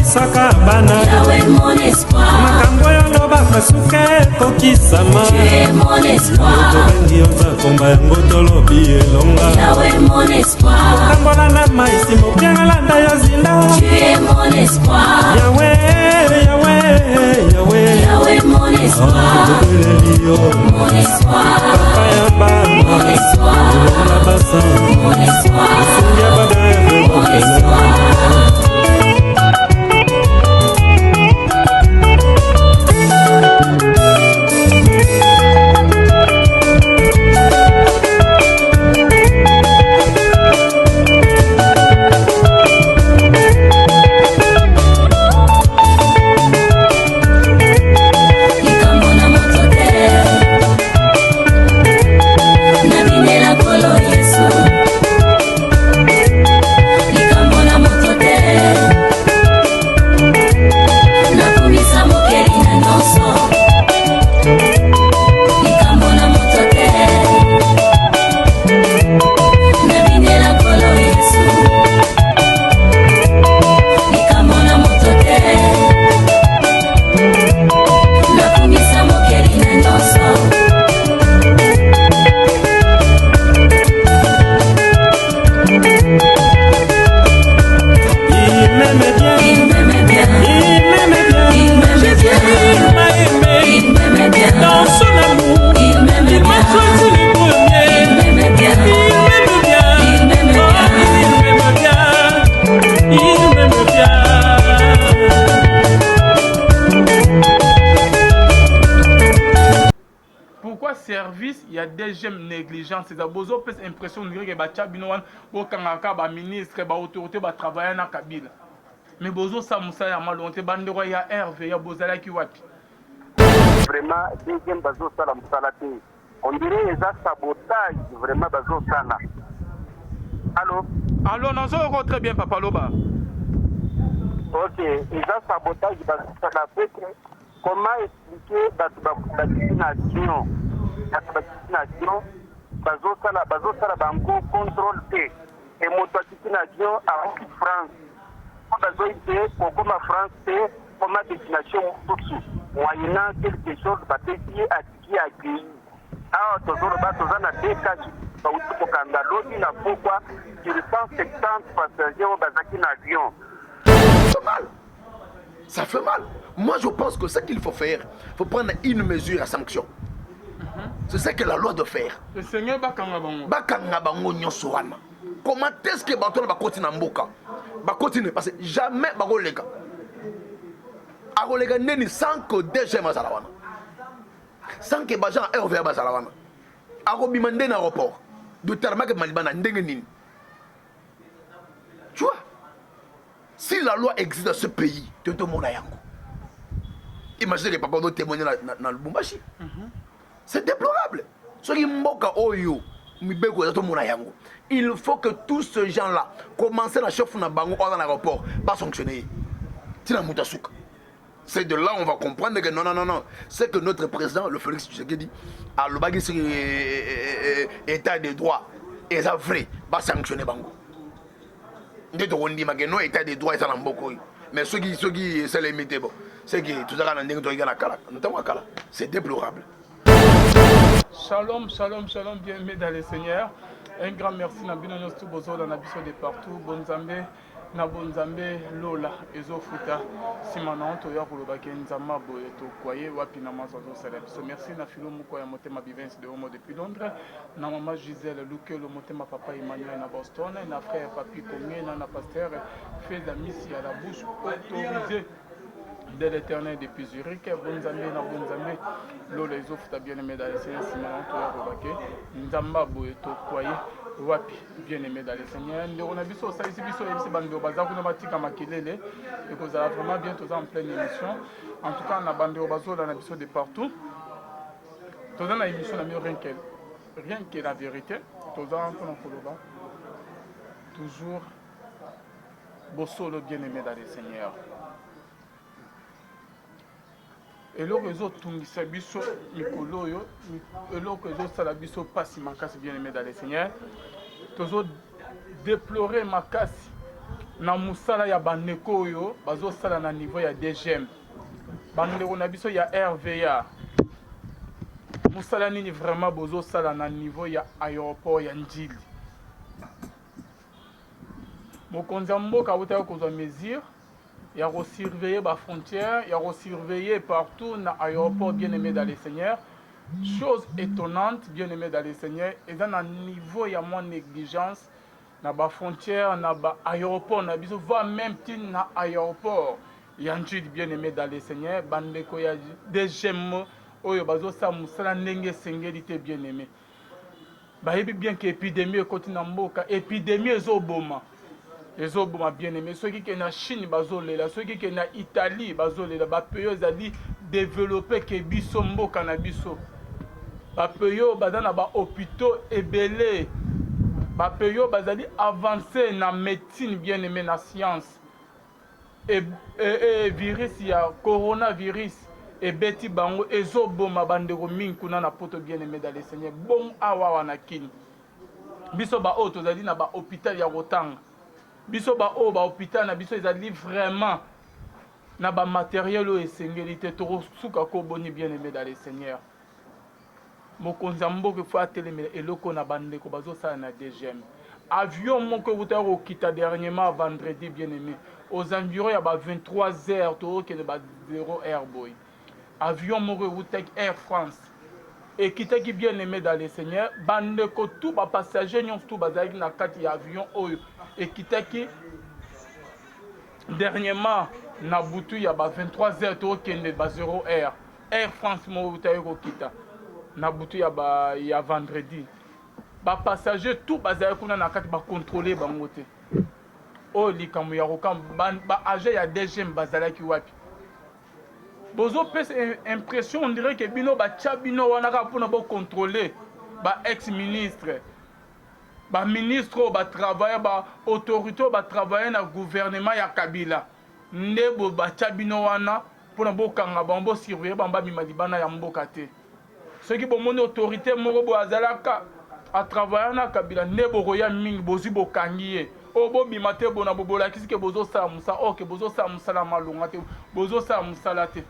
Saka bana Yahweh mon espoir. makambo yo lobaka suka ekokisama. Tu es mon espoir. Tobengi oza komba yango tolobi elonga. Yahweh mon espoir. Tambola na maisi mopianga landa yo zinda. Tu es mon espoir. Yahweh, Yahweh, Yahweh. Yahweh mon espoir. Mon espoir. Papa yamba Mon espoir. la basa. Mon espoir. Sungia badere Mon espoir. Service, il y a des gemmes négligentes. C'est d'abord plus impression de que bacha binoan au kangaka ba ministre ba autorité ba travailler na Kabila. Mais bozo sa musa ya malonte bandero ya RV ya bozala ki wapi. Vraiment deuxième bazo sala musala te. On dirait les sabotage vraiment bazo sana. Allô? Allô, non, ça très bien papa Loba. OK, les sabotage bazo sala fait. Comment expliquer la destination? La destination, bazosala bango contrôle T. Et mon destination à France. Pourquoi ma France T, comme destination moyennant quelque chose qui a accueilli. Alors, toujours le bas, toujours na décage, au Kandaloni, na pourquoi sur 170 passagers au Bazaki avion. Ça fait mal. Moi, je pense que ce qu'il faut faire, il faut prendre une mesure à sanction. C'est ce que la loi doit faire. Le Seigneur Bakangabango. Bakangabango nyosoana. Comment est-ce que Baton va continuer à mboka? Va continuer parce que jamais Bagolega. Agolega neni sans que déjà Mazalawana. Sans que Bajan RV Bazalawana. Agobimande na aéroport. De Tarmac Malibana Ndengenin. Tu vois? Si la loi existe dans ce pays, tu te montres à Yango. Imaginez que papa doit témoigner dans le Bumbashi. C'est déplorable. Il faut que tous ces gens-là commencent à chauffer dans l'aéroport, pas sanctionner. C'est de là on va comprendre que non. C'est que notre président, le Félix Tshisekedi, a le bagage état de droit. Et ça vrai, pas sanctionner Bango. Non, état de droit, mais ceux qui c'est limité, c'est que tout ça c'est déplorable. Shalom, bien-aimés dans le Seigneur. Un grand merci na bino nyos tout bozo dans l'habitation de partout. Bonzambe, na bonzambe lola ezofuta. Simana to ya kolobaki nzamba boye to kwaye wapi na mazozo célèbre. Merci na filo muko ya motema Bivens de Homo depuis Londres. Na maman Gisèle Luke le motema papa Emmanuel na Boston, na frère Papi Kongé na pasteur fait la mission à la bouche autorisée de l'éternel depuis Zurich. Bonzambe na bonzambe lola ezofuta bien-aimé dans le Seigneur. Simana to ya kolobaki nzamba boye to kwaye wapi bien-aimé dans le Seigneur. On a vu ça ici, on a vu makelele et que ça vraiment bientôt en pleine émission. En tout cas, on a bandé au bateau dans l'émission de partout. Tout dans l'émission, on a mis rien que la vérité. Tout dans toujours bosso le bien-aimé dans le Seigneur. Et le réseau Tungisa Bisso Mikoloyo, et le réseau Salabiso Passi Makasi bien-aimé dans le Seigneur. Toujours déplorer Makasi na musala ya bandeko oyo bazosala na niveau ya DGM bandeko na biso ya RVA musala nini vraiment bozosala na niveau ya aéroport ya Njili mokonzi ya mboka awutaki kozwa mesure ya resurveiller ba frontière ya resurveiller partout na aéroport bien aimé dans les seigneurs. Chose étonnante, bien aimé dans les seigneurs, et dans un niveau il y a moins de négligence, na ba frontière, na ba aéroport, na biso va même tin na aéroport. Yanjid bien aimé dans les seigneurs, bandeko ya deuxième oyo bazo sa musala ndenge sengeli bien aimé. Ba yebi bien que épidémie côté na mboka, épidémie ezoboma. Ezoboma bien aimé, ceux qui na Chine bazolela, ceux qui na Italie bazolela, ba pays ezali développer ke biso mboka na biso. Bapeyo bazana ba hôpitaux ebele bapeyo bazali avancé na médecine bien aimé na science et virus ya coronavirus et beti bango ezoboma bandeko mingi kuna na poto bien aimé dans les seigneurs bon awa wana kini biso ba o tozali na ba hôpital ya Rotanga biso ba o ba hôpital na biso ezali vraiment na ba matériel o esengeli to suka ko boni bien aimé dans les seigneurs. Mokonzi mboka faut atelemela eloko na bandeko bazosala na DGM avion moko utaro okita dernièrement vendredi bien aimé aux environs ya ba 23h to ke ba 0 airboy avion moko utaki Air France et kitaki bien aimé dans les seigneurs bandeko tout ba passager nyons tout bazaki na kati ya avion oyo et kitaki dernièrement na butu ya ba 23h to ke ba 0 Air France mo utaki kokita na butu ya vendredi ba passager tout bazali kuna na kati ba contrôler bango te o likambo ya rokam ba agent ya DGM bazalaki wapi bozo pesa impression on dirait que bino ba chabino wana ka pona bo contrôler ba ex ministre ba ministre ba travailler ba autorité ba travailler na gouvernement ya Kabila ndebo ba chabino wana pona bo kanga ba surveiller ba bima libana ya mboka te. Ceux qui ont une autorité, à travailler na Kabila, nebo roya mingi bozi bokangiye. Obo bimate bona bobola kisi ke bozo sa musa, ok bozo sa musala malonga te, bozo sa musala te.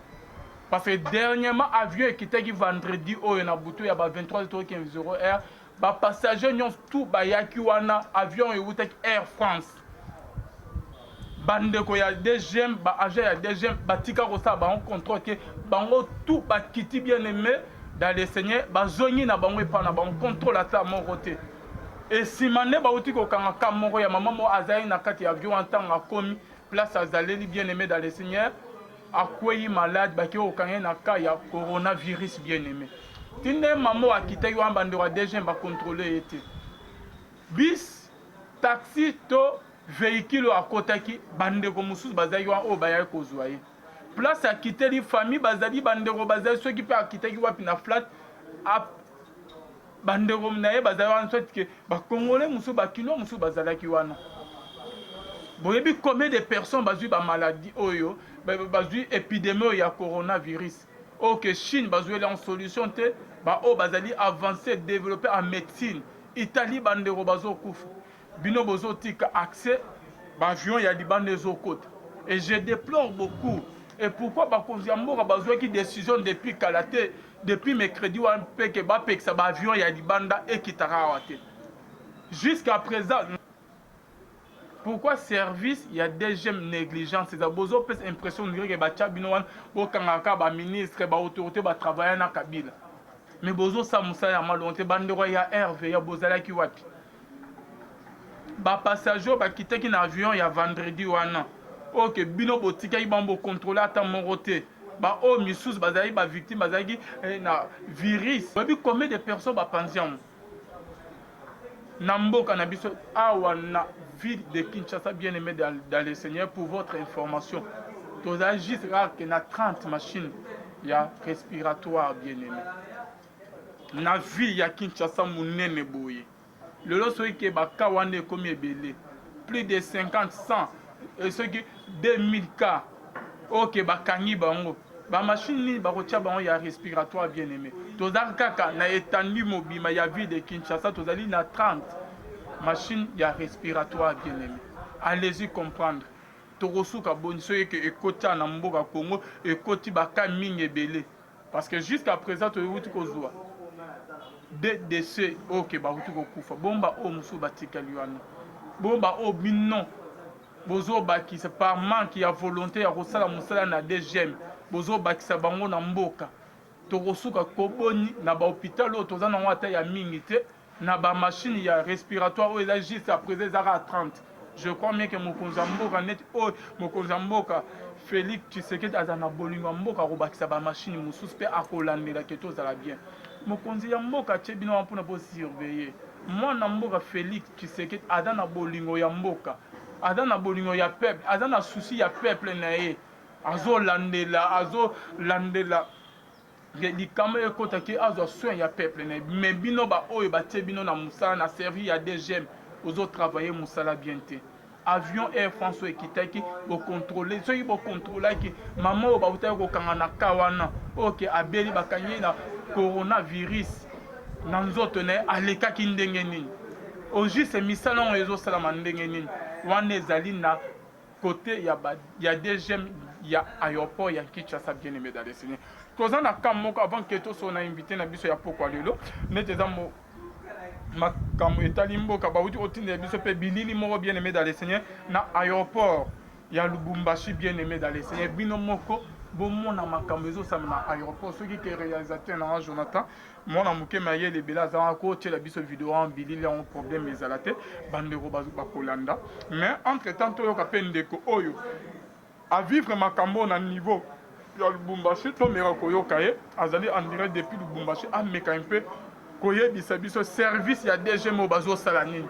Parce que dernièrement avion qui était vendredi oyo na butu ya ba 23h15 Air, ba passager nyons tout ba yaki wana avion e wutek Air France. Bandeko ya DGM ba agent ya DGM batika ko sa ba on contrôle ke bango tout ba kiti bien aimé dans les seigneurs bazongi na bango epa na bango contrôle ata mon côté et simane ba uti ko kanga kamoko ya maman mo azali na kati ya avion antanga komi place azaleli bien aimé dans les seigneurs akweyi malade ba ki o kanga na ka ya coronavirus bien aimé tinde maman akitaki wa bandeko ya DGM ba contrôler été bis taxi to véhicule akotaki bandeko mususu bazali wa o bayai kozwa ye place à quitter les familles bazali bandero bazali ceux qui peut quitter qui wapi na flat a bandero nae bazali wana soit que ba congolais musu ba kino musu bazala ki wana boyebi combien de personnes bazui ba maladie oyo bazui épidémie ya coronavirus OK Chine bazui en solution te ba o bazali avancer développer en médecine Italie bandero bazo kufa bino bozo tika accès ba avion ya libane zo côte et je déplore beaucoup. Et pourquoi bakonzi mboka bazwa ki décision depuis Kalaté depuis mercredi wan peke ba pek sa ba avion ya libanda et kitara wate jusqu'à présent pourquoi service il y a DGM négligence c'est ça bozo pes impression on dirait que ba chabino wan bo kangaka ba ministre ba autorité ba travailler na Kabila mais bozo sa musa ya malonte bandero ya RV ya bozala ki wapi ba passager ba kitaki na avion ya vendredi wana OK bino botika ibambo contrôler ata moroté ba o misus bazali ba victime bazali na virus babi combien de personnes ba pension na mboka na biso awa na ville de Kinshasa bien aimé dans les seigneurs pour votre information tous agis rare que na 30 machines ya respiratoire bien aimé na ville ya Kinshasa munene boye le loso ke ba kawane comme ebele plus de 50 100 et ceux qui 2000 cas OK bakangi bango ba machine ni ba kotia bango ya respiratoire bien aimé tozali kaka na étendue mobima ya ville de Kinshasa tozali na 30 machine ya respiratoire bien aimé allez-y comprendre. Torosuka boni soki ke ekoti na mboka Congo ekoti baka mingi ebele parce que jusqu'à présent toyuti kozwa des décès oke bauti kokufa bomba o musu batikali wana bomba o bino bozo bakisa par manque ya volonté ya kosala mosala na DGM bozo bakisa bango na mboka tokosuka koboni na bahôpital oyo toza nango ata ya mingi te na bamashine ya respiratoire oyo eza juste après ezaka à 30. Je crois bien que mokonzi ya mboka neti oyo mokonzi ya mboka Félix Tshisekedi aza na bolingo ya mboka akobakisa bamashine mosusu mpe akolandela ke tozala bien mokonzi ya mboka atie bino wana mpona bosurveille mwana mboka Félix Tshisekedi aza na bolingo ya mboka aza na bolingo ya peuple aza na susi ya peuple na ye azolandela likambo ekotaki azwa soin ya peuple na ye me bino baoyo batie bino na mosala na servi ya DGM ozotravaille mosala bien te avion Air France oyo ekitaki bokontrole soki bokontrolaki mama oyo bautaki kokanga na ka wana oke abeli bakangi na coronavirus na nzoto na ye alekaki ndenge nini ojuse misala oyo ezosalama ndenge nini wana ezali na kote ya DGM ya aéroport ya Kinshasa bien aimé dans les signes toza na kam moko avant que toso na invité na biso ya pokwa lelo nete eza makambo etali mboka bauti otindela biso mpe bilili moko bien aimé dans les signes na aéroport ya Lubumbashi bien aimé dans les signes bino moko bomona makambo ezosala na aéroport soki ke réalisateur na Jonathan mwana moke mayele ebele azalaka kotiela biso video en bilili yango problème ezala te bandeko bakolanda mais entre temps toyoka mpe ndeko oyo avivre makambo na niveau ya Lubumbashi tomeka koyoka ye azali en direct depuis Lubumbashi ameka mpe koyebisa biso service ya DGM oyo bazosala nini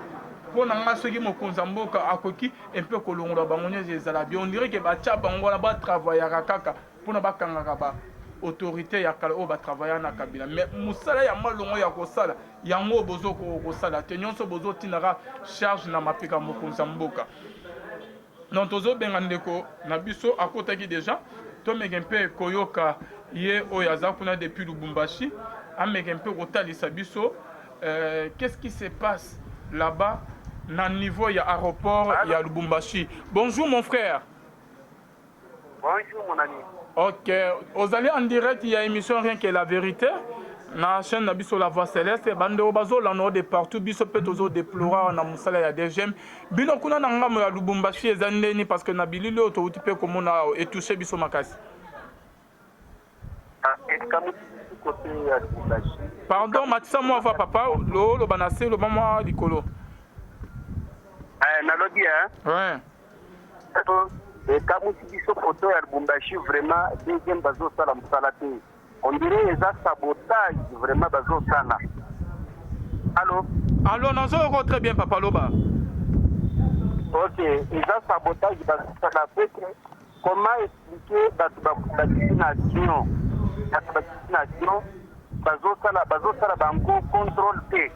mpo na nga soki mokonzi ya mboka akoki mpe kolongola bango nyonso ezala bien on dirait ke batya bango wana batravaillaka kaka mpona bakangaka baautorité ya kala oyo batravailla na kabila mais mosala ya malongo ya kosala yango oyo bozokosala te nyonso bozotindaka charge na mapeka mokonzi ya mboka donc tozobenga ndeko na biso akotaki déjà tomeka mpe koyoka ye oyo aza kuna depuis Lubumbashi ameka mpe kotalisa biso qu'est-ce qui se passe là-bas na niveau ya aéroport ya Lubumbashi. Bonjour mon frère. Bonjour mon ami. Ok, vous allez en direct, il y a émission Rien que la vérité. Na chaîne na biso la voix céleste bande obazo la nord de partout biso pe tozo déplorer na musala ya DGM bino kuna na ngamo ya Lubumbashi ezandeni parce que na bililo to uti pe komona et toucher biso makasi. Pardon, matisa moi va papa lo banase lo mama likolo. Na lodi Ouais. Et comme si biso photo ya Lubumbashi vraiment deuxième bazo sala musala te. On dirait les sabotage vraiment bazo sana. Allô? Allô, non, ça très bien, Papa Loba. Ok, les sabotage bazo sana fait comment expliquer la vaccination? La vaccination bazo sala bango contrôle T.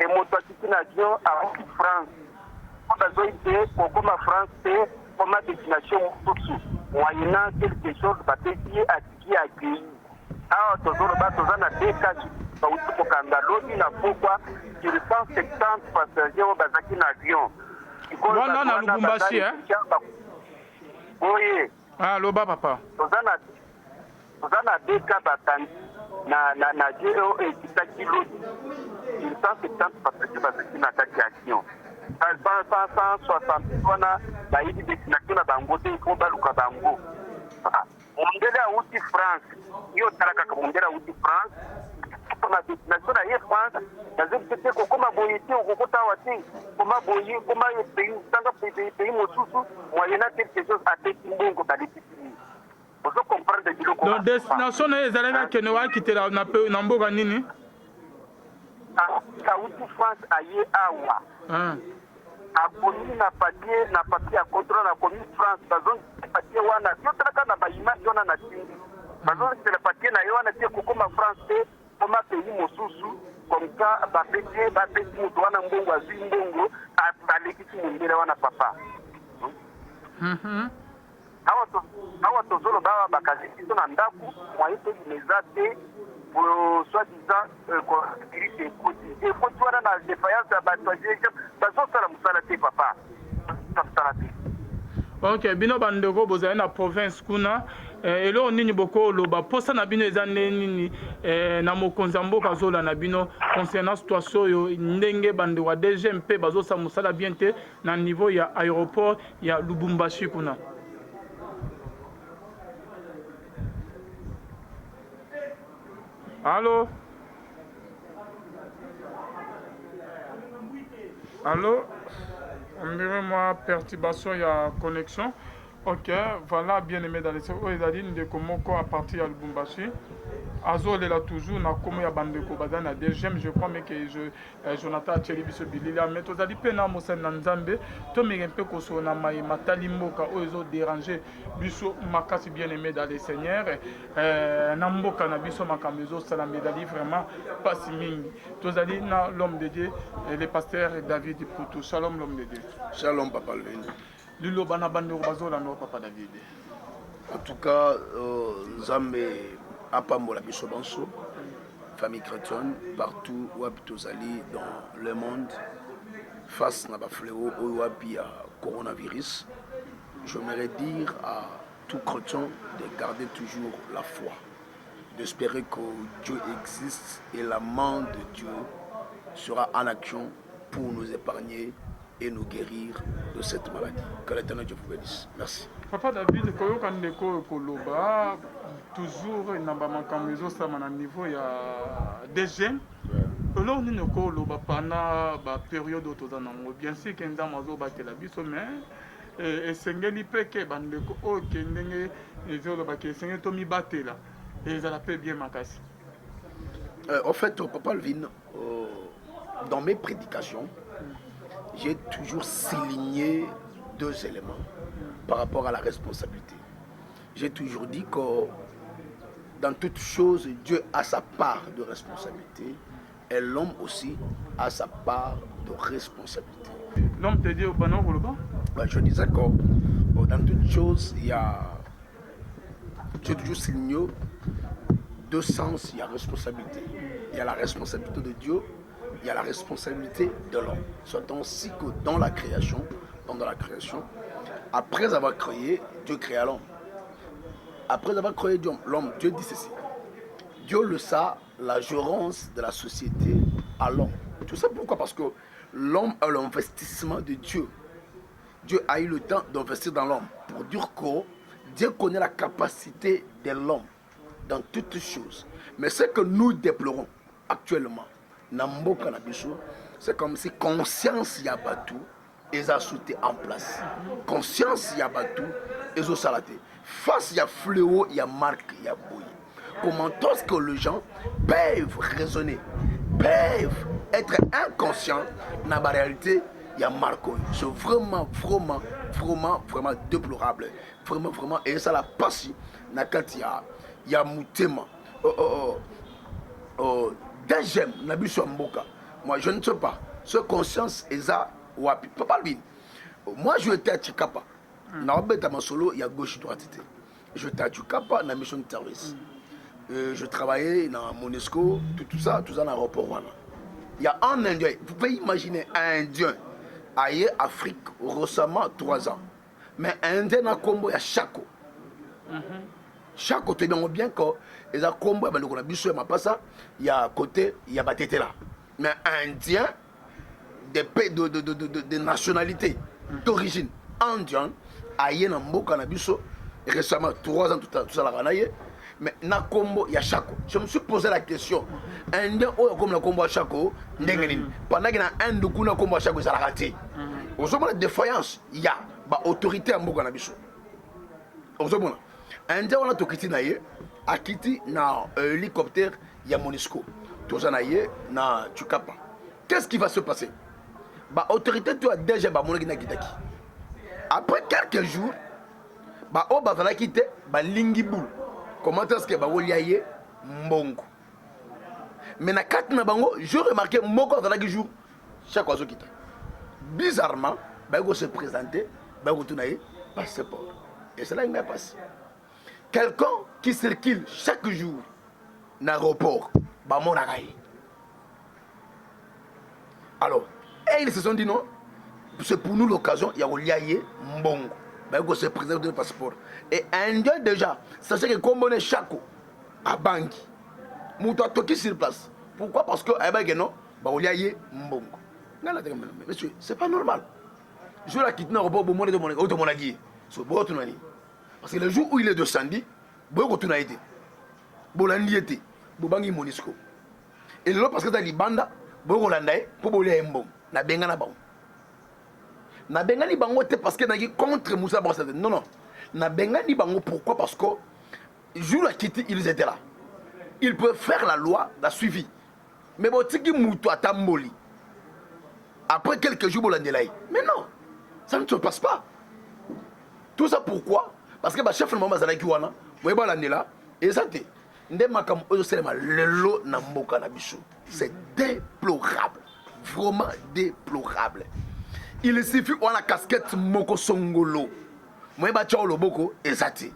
Et moto vaccination à France. Bazo ite pour comme France T comme destination moyennant quelque chose bateki atiki accueilli. Ah, toza na deka bauti kokanga lodi na pokwa sur 170 passagers oyo bazaki na avion wana na Lubumbashi oye loba papa toza na deka batandi na je oyo ekitaki lodi sur 170 passagers bazaki na kati ya avion 160 wana bayibi destination na bango te ifo baluka bango mondele auti France yo talaka ka mondele auti France na destination na ye France nazo peut-être kokoma boyiti okokota wati koma boyi koma ye pays tanga pays mosusu moyena quelque chose à tekimbongo baliti ozo comprendre biloko donc destination na ezalaka kene wa kitela na mboka nini auti France aye awa akomi na papier ya contrôle na komi France bazon papier wana yo talaka na baimage wana na tindi bazon c'est papier na yo wana tie kokoma France te koma pays mosusu comme ça bapeti moto wana mbongo azwi mbongo alekisi mondele wana papa awa tozoloba awa bakazi biso na ndako mwaye tolimeza te soi-disant ekoti wana na défaillance ya bato bazosala mosala te papa basala te Ok, bino bandeko bozali na province kuna eloko nini bokoloba mposa na bino eza nde nini na mokonzi ya mboka azola na bino concernant situation oyo ndenge bandeko ya DG mpe bazosala mosala bien te na niveau ya aéroport ya Lubumbashi kuna. Allô? Allô? On dirait moi perturbation, il y a connexion. Ok, voilà, bien aimé dans les séries. Ils ont dit que à partir de Lubumbashi. Azol est là toujours, na comme ya bandeko bazana deuxième, je crois mais que Jonathan Thierry biso bilila mais tozali pe na mosana na Nzambe to mi un peu ko so na mai matali mboka oyo déranger biso makasi bien aimé dans les seigneurs na mboka na biso makambo ezo sala medali vraiment pas si mingi tozali na l'homme de Dieu le pasteur David Poutou. Shalom l'homme de Dieu. Shalom papa Lvin. Lilo bana bandeko bazola no papa David. En tout cas Nzambe apambola biso banso famille chrétienne partout où tozali dans le monde face na ba fléau oyo wapi coronavirus. J'aimerais dire à tout chrétien de garder toujours la foi, d'espérer que Dieu existe et la main de Dieu sera en action pour nous épargner et nous guérir de cette maladie. Que l'Éternel Dieu vous bénisse. Merci. Papa David, koyoka ndeko koloba toujours na ba makambo ezosama na niveau ya DG. Alors nini koloba pana ba période otoza nango bien sûr que nzambe azobatela biso mais esengeli pe ke bandeko oyo ke ndenge ezoloba ke esengeli to mibatela ezala pe bien makasi. En fait, Papa Lvin, dans mes prédications, j'ai toujours souligné deux éléments par rapport à la responsabilité. J'ai toujours dit que dans toute chose, Dieu a sa part de responsabilité et l'homme aussi a sa part de responsabilité. L'homme te dit au banon ou le bas? Je disais que dans toute chose, il y a... J'ai toujours souligné deux sens, il y a responsabilité. Il y a la responsabilité de Dieu, il y a la responsabilité de l'homme. C'est ainsi que dans la création, après avoir créé, Dieu créa l'homme. Après avoir créé l'homme, Dieu dit ceci. Dieu le sait, la gérance de la société à l'homme. Tout ça pourquoi? Parce que l'homme a l'investissement de Dieu. Dieu a eu le temps d'investir dans l'homme. Pour dire que Dieu connaît la capacité de l'homme dans toutes choses. Mais ce que nous déplorons actuellement, c'est comme si conscience y a battu et ça sauté en place. Conscience y a battu et ça salaté. Face il y a fléau, il y a marque, il y a bouillie. Comment est-ce que les gens peuvent raisonner, peuvent être inconscients dans la réalité? Il y a marque. C'est vraiment déplorable. Vraiment. Et ça la passe. Il y a moutema. Deuxième, moi je ne sais pas. Ce conscience est ça. Papa Lvin. Moi je étais à Tchikapa. Dans ma solo, il y a gauche droite. Je étais à Tchikapa dans la mission de service. Je travaillais dans Monesco, tout ça dans l'aéroport. Il y a un Indien. Vous pouvez imaginer un Indien. Aïe, Afrique, récemment 3 ans. Mais Indien a combo, il y a Chaco. Chaco, tu sais bien que les a combo, il y a à côté, il y a Batete là. Mais Indien, de nationalité, d'origine, Indien, aïe, Nambo, Kanabiso, récemment 3 ans, tout ça, la mais na combo, il y a Chaco. Je me suis posé la question. Indien, comme le combo à Chaco, pendant qu'il y a un de Kuna combo à Chaco, ça l'a raté. Au moment de défaillance, il y a l'autorité à Mboka Nabiso. Au moment, Indien, on a tout quitté, a quitté dans hélicoptère, il y a Monisco. Tout ça, na Tchikapa. Qu'est-ce qui va se passer? L'autorité, tu as déjà quitté. Après quelques jours, on va quitter Lingiboul. Comment est-ce que Baoliaye Mbongo? Mais na 4 nabango, je remarqué Moko dans la jour chaque oiseau quitte. Bizarrement, Bago se présenter, Bago tourner passeport. Et c'est là qu'il passe. Quelqu'un qui circule chaque jour dans l'aéroport, Bamon Agaï. Alors, et ils se sont dit non, c'est pour nous l'occasion, il y a Oliaye Mbongo. bah se présenter le passeport et indien déjà sachez que comme on est chaque à banque muto toki sur place pourquoi parce que eh ben non bah on y aille mbongo ngala te monsieur c'est pas normal je la quitte non bon de mon aguille so bo tu nani parce que le jour où il est descendu boy ko tu na été bolandi été bobangi monisco et là parce que dans libanda boy ko landaye pour boler mbongo na benga na bango na bengani bango te parce que naki contre Moussa Bassade non non na bengani bango pourquoi parce que jour la quitte ils étaient là ils peuvent faire la loi la suivi mais bon tiki muto atamboli après quelques jours bolandelaï mais non ça ne se passe pas tout ça pourquoi parce que ba chef le maman zalaki wana boy balandela et ça te ndé makam ozo selema lelo na mboka na biso c'est déplorable vraiment déplorable. Il suffit on la casquette moko songolo. Moi ba tchao loboko ezati.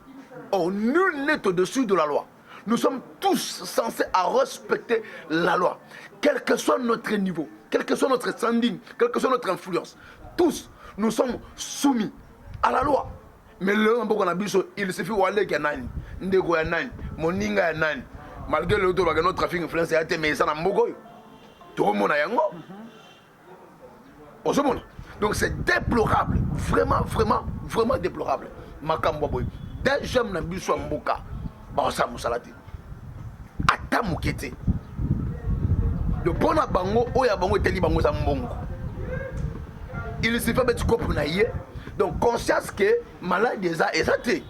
Oh nul n'est au-dessus de la loi. Nous sommes tous censés à respecter la loi. Quel que soit notre niveau, quel que soit notre standing, quelle que soit notre influence, tous nous sommes soumis à la loi. Mais le mboko na biso, il suffit wale ke nani, ndeko ya nani, moninga ya nani. Malgré le tout notre trafic influence ya te mais ça na mboko yo. To mona yango. Donc c'est déplorable, vraiment, vraiment, vraiment déplorable. Makambo boy. Dès j'aime na biso mboka, ba sa musalati. Ata mukete. Le bon bango oya bango teli bango za mbongo. Il suffit de kopro na ye. Donc conscience que malade déjà exacté.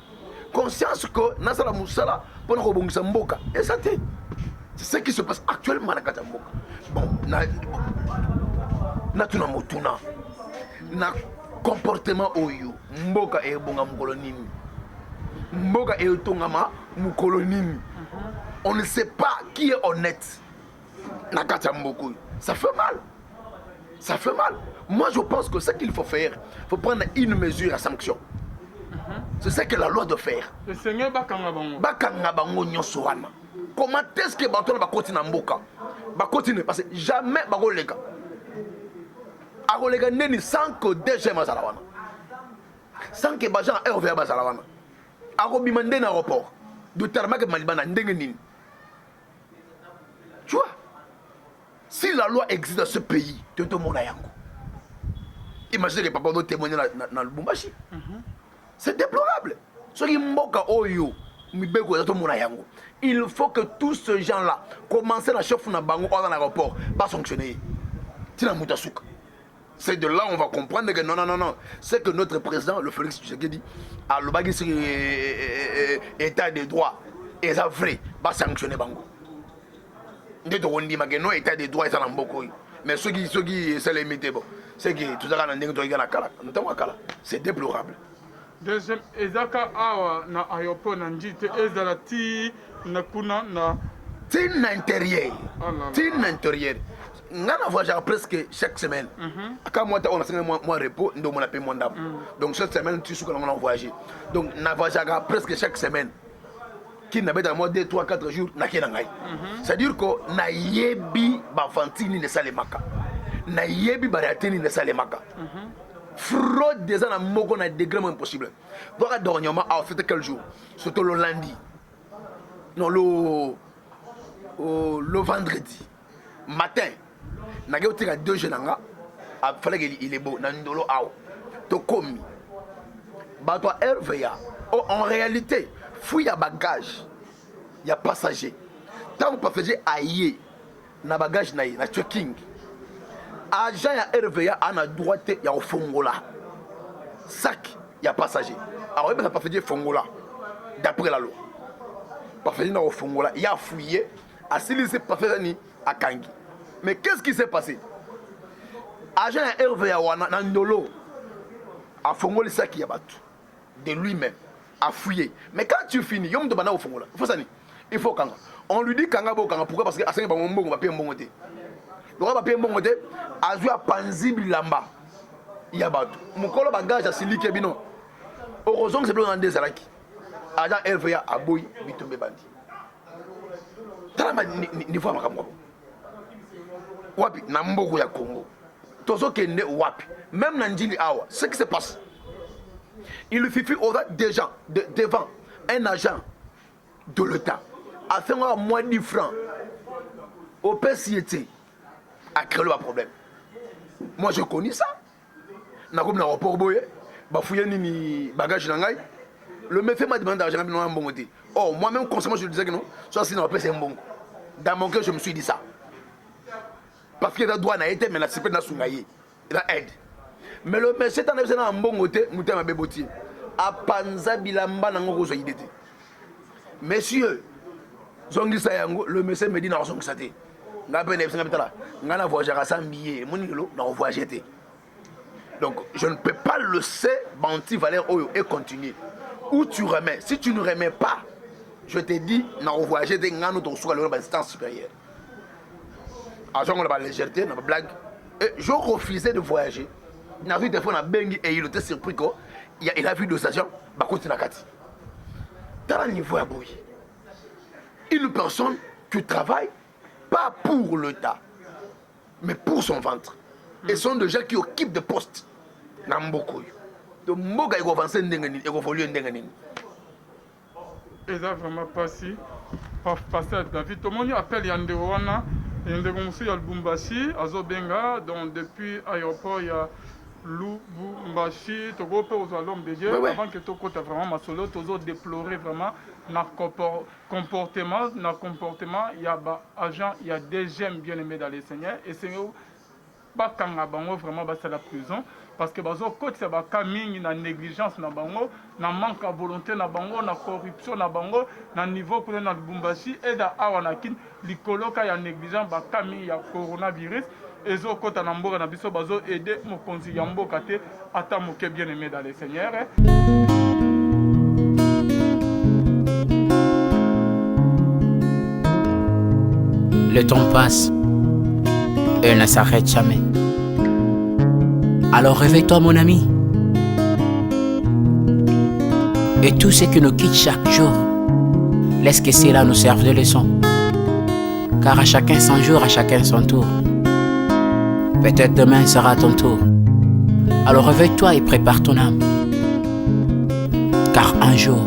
Conscience que nasala musala pour na kobongisa mboka. Exacté. C'est ce qui se passe actuellement na kata mboka. Bon, na tuna motuna. Na comportement oyo mboka e bonga mukolo nini mboka e tongama mukolo nini on ne sait pas qui est honnête na kata mboko ça fait mal moi je pense que ce qu'il faut faire faut prendre une mesure à sanction c'est ce que la loi doit faire le Seigneur bakanga bango nyonso wana comment est-ce que bato ba continue mboka ba continue parce que jamais ba koleka akolega neni sans que DG mazala wana sans que bajan RVA bazala wana akobima ndeni aéroport de tarmac malibana ndenge nini tu vois si la loi existe dans ce pays tu te mona yango imaginez les papas doivent témoigner dans le Lubumbashi c'est déplorable soki mboka oyo mibeko ya to mona yango il faut que tous ces gens là commencent à chef na bango dans l'aéroport pas sanctionner tina mutasuka. C'est de là on va comprendre que non. C'est que notre président, le Félix Tshisekedi, a le bagage sur état de droit. Et ça vrai, va sanctionner Bango. On dit que non, état de droit est en Mboko. Mais ceux qui c'est limité, bon, c'est que tout ça, c'est déplorable. Deuxième, Ezaka Awa na aéroport Nanjite, Ezalati Nakuna na. Tin intérieur. Tin intérieur. On voyage presque chaque semaine. Quand moi, on a moi repos, on a payé mon dame. Donc cette semaine, tu sais qu'on a voyagé. Donc on voyage presque chaque semaine. Qui n'a pas dans moi 2, 3, 4 jours, n'a qu'un angai. C'est-à-dire que na yebi bafantini ne salemaka. Na yebi baratini ne salemaka. Fraude des ans à Mogo na degré impossible. Donc dernièrement, à fait quel jour? Surtout le lundi. Non, le vendredi matin. Nagé tika 2 jenanga a fallait qu'il est beau nandolo aw to komi bato RVA en réalité fouille à bagage il y a passager tant passager aïe na bagage na checking agent ya RVA ana droite ya ofongola sac ya passager alors il passager fongola d'après la loi passager na ofongola il a fouillé a silisé passager ni a kangi. Mais qu'est-ce qui s'est passé? Agent RVA Nandolo a fongolé ça qui a battu de lui-même, a fouillé. Mais quand tu finis, il faut ça. Il faut quand on lui dit Kanga Bokanga, pourquoi? Parce que à 5 ans, on va payer un bon côté. Donc on va payer un bon côté. A joué à Panzi Bilamba. Il y a battu. Mon collègue bagage à Sili Kebino. Heureusement que c'est plus dans des alaki. Agent RVA a boy, bitombe bandi. T'as la niveau à ma caméra. Wapi na mboko ya Congo tozo kende wapi même na njili awa ce qui se passe Il suffit des gens devant un agent de l'État à faire moins de francs au PCT à créer le problème. Moi je connais ça. Na comme na rapport boye, ba fouiller ni bagage nangai. Le méfait m'a demandé d'argent non bon côté. Oh moi-même consciemment je disais que non, soit sinon après c'est un bon. Dans mon cœur je me suis dit ça. Parce que la douane a été mais la CP n'a sungaye. Il a aide. Mais le monsieur t'en a un bon côté, mouté ma béboti. A panza bilamba nango zo idete. Messieurs, zongi sayango, le monsieur me dit na zongi saté. Nga peine nga bitala. Nga na voyager à 100 billets, mon nilo na voyager té. Donc je ne peux pas laisser Banti Valère Oyo et continuer. Où tu remets, si tu ne remets pas, je te dis, na voyager té nga no ton sous le distance supérieure. À ce moment la légèreté, na blague. Et je refusais de voyager. Na vu des fois na bengi et il était surpris que il a vu de station, bah continue à Kati. Dans le niveau à Boui, une personne qui travaille pas pour l'État, mais pour son ventre. Et sont des gens qui occupent des postes. Nambokoy. Donc, Moga est avancé n'engagé, est évolué n'engagé. Et ça vraiment passé à David. Tout le monde appelle Yandewana, Yandegonsi Albumbashi, Azobenga. Donc depuis l'aéroport, il y a Lubumbashi, Togo peut aux allons de Dieu. Avant que Togo t'as vraiment ma solo, Togo déplorer vraiment notre comportement. Notre comportement, il y a des agents, il y a des gemmes bien aimés dans les seigneurs. Et c'est pas quand bango vraiment c'est la prison parce que bazo côté c'est ba kaming na négligence na bango na manque de volonté na bango na corruption na bango na niveau pour na Lubumbashi et da awana kin likoloka ya négligence ba kaming ya coronavirus ezo kota na mboka na biso bazo aider mokonzi ya mboka te ata moke bien aimé dans les seigneurs. Le temps passe. Elle ne s'arrête jamais. Alors réveille-toi mon ami. Et tout ce qui nous quitte chaque jour, laisse que cela nous serve de leçon. Car à chacun son jour, à chacun son tour. Peut-être demain sera ton tour. Alors réveille-toi et prépare ton âme. Car un jour.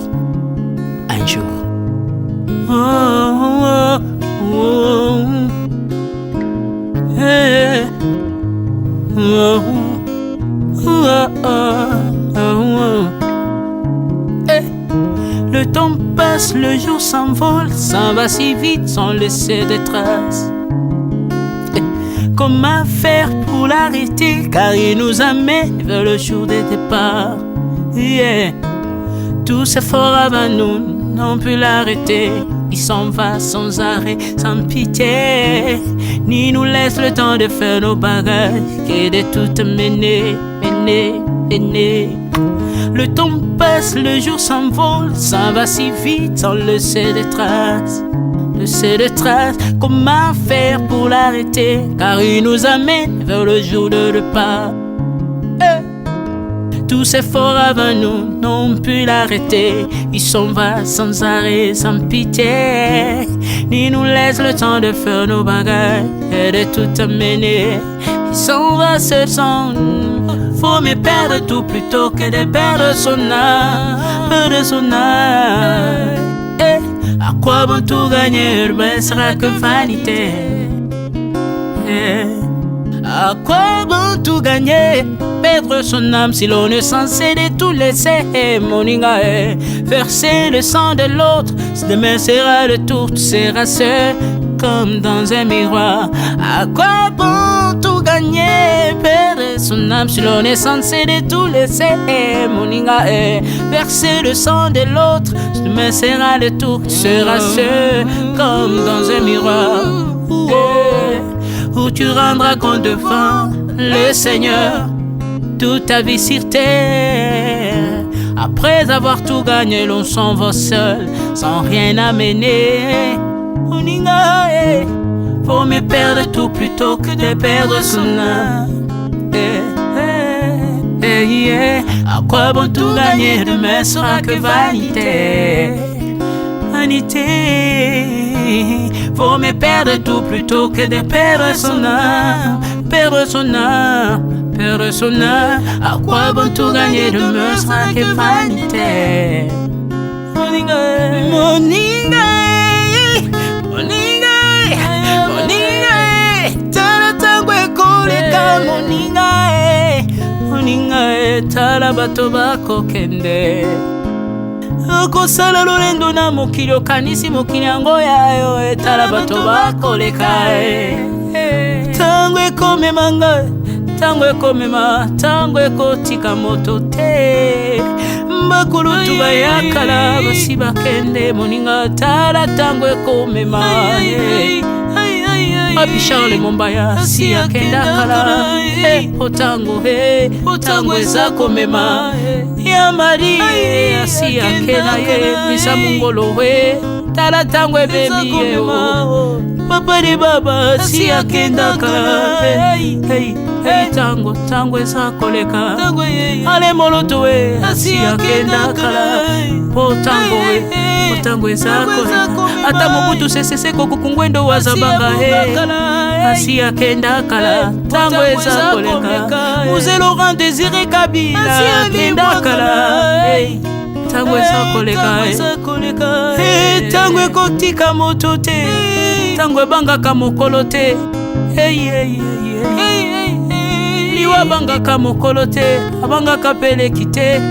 Le temps passe, le jour s'envole, s'en va si vite sans laisser de traces. Comment faire pour l'arrêter, car il nous amène vers le jour de départ. Tous efforts avant nous n'ont pu l'arrêter. Il s'en va sans arrêt, sans pitié, ni nous laisse le temps de faire nos bagages, et de tout mener. Le temps passe, le jour s'envole, s'en va si vite sans laisser de traces. Comment faire pour l'arrêter, car il nous amène vers le jour de repas. Tous ces efforts avant nous n'ont pu l'arrêter. Il s'en va sans arrêt, sans pitié, ni nous laisse le temps de faire nos bagages et de tout amener. Il s'en va seul sans nous. Faut me perdre tout plutôt que de perdre son âme. À quoi bon tout gagner, mais sera que vanité. À quoi bon tout gagner, perdre son âme si l'on est censé de tout laisser. Moninga verser le sang de l'autre, demain sera le tour, tu seras seul comme dans un miroir. À quoi bon tout gagner, perdre son âme si l'on est censé de tout laisser. Moninga verser le sang de l'autre, demain sera le tour, tu seras seul comme dans un miroir. Où tu rendras compte devant le Seigneur toute ta vie sur terre. Après avoir tout gagné, l'on s'en va seul, sans rien amener. Faut me perdre tout plutôt que de perdre son âme. À quoi bon tout gagner, demain sera que vanité. Faut me perdre tout plutôt que de perdre son âme. perdre son âme. À quoi bon tout gagner de me sera que vanité. Moninga, Moninga, Moninga, Moninga, tala tangwe koleka Moninga, Moninga, tala bato bako kende. Okosala lolendo na mokili okanisi mokili yango yayo etala bato bakoleka tango ekomema ngai tango ekomema tango ekotika moto te bakulutu bayakala basi bakende Moninga tala tango ekomema Papi Charles Mombaya si akenda kala otango eza komema ya mari si akena ye misa mungolo we tala tango ebebi ye papa de baba si akenda kala tango eza koleka ale moloto we si akenda kala po tango eza koleka ata mobutu sesese kokukungwendo wazabanga asi akenda kala tango eza koleka Mzee Laurent Désiré Kabila akenda kala tango eza koleka tango ekotika moto te tango ebangaka mokolo te liwa bangaka mokolo te abangaka peleki te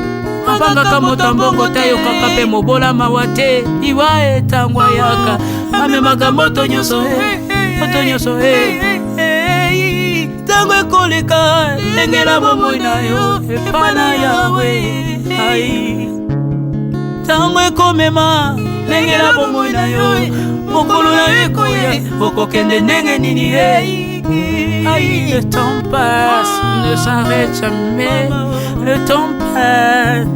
abangaka moto mbongo te ayokaka mpe mobola mawa te liwa etango ayaka amemaka moto nyonso tango ekoleka engela bomoi na yo epana yawe tango ekomema engela bomoi na yo mokolo na yo ekoya okokende ndenge nini le temps passe ne s'arrête jamais le temps passe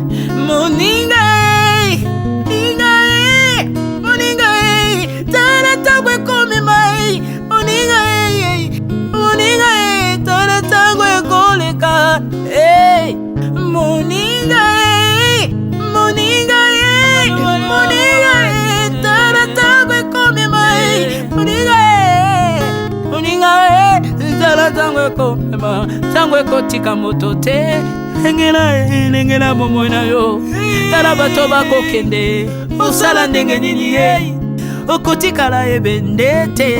Moninga Moninga tala tango ekomema Moninga tala tango ekoleka Moninga tala tango ekomema Moninga tala tango ekomema tango ekotika moto te engela bomoi na yo tala bato bakokende osala ndenge nini okotikala ebende te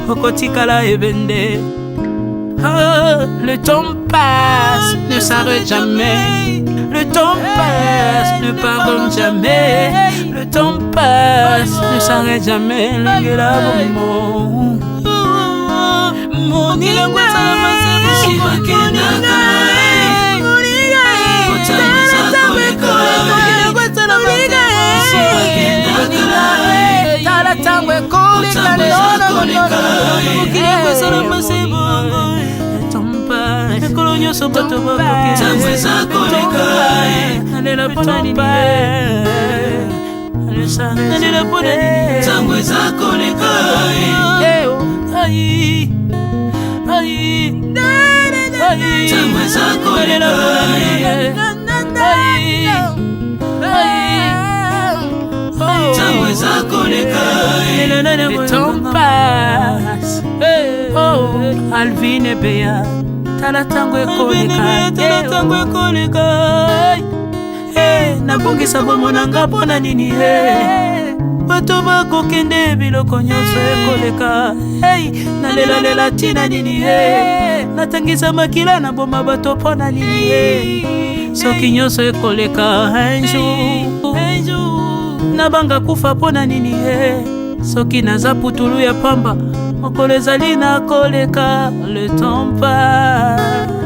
okotikala ebende le temps passe ne s'arrête jamais le temps passe ne pardonne jamais le temps passe ne s'arrête jamais engela bomoi Moninga tala tango ekoleka ekolo nyonso bato tango eza koleka nalela mpona nini nalela mpona nini tango eza koleka tango eza koleka tango eza koleka le temps passe Alvin et Béa tala tango ekoleka nabongisa bomonanga mpona nini bato bakokende biloko nyonso ekoleka nalelalela ntina nini natangisa makila na boma bato mpona nini soki nyonso ekoleka un jour nabanga kufa mpona nini soki naza putulu ya pamba mokolo ezali na koleka le temps passe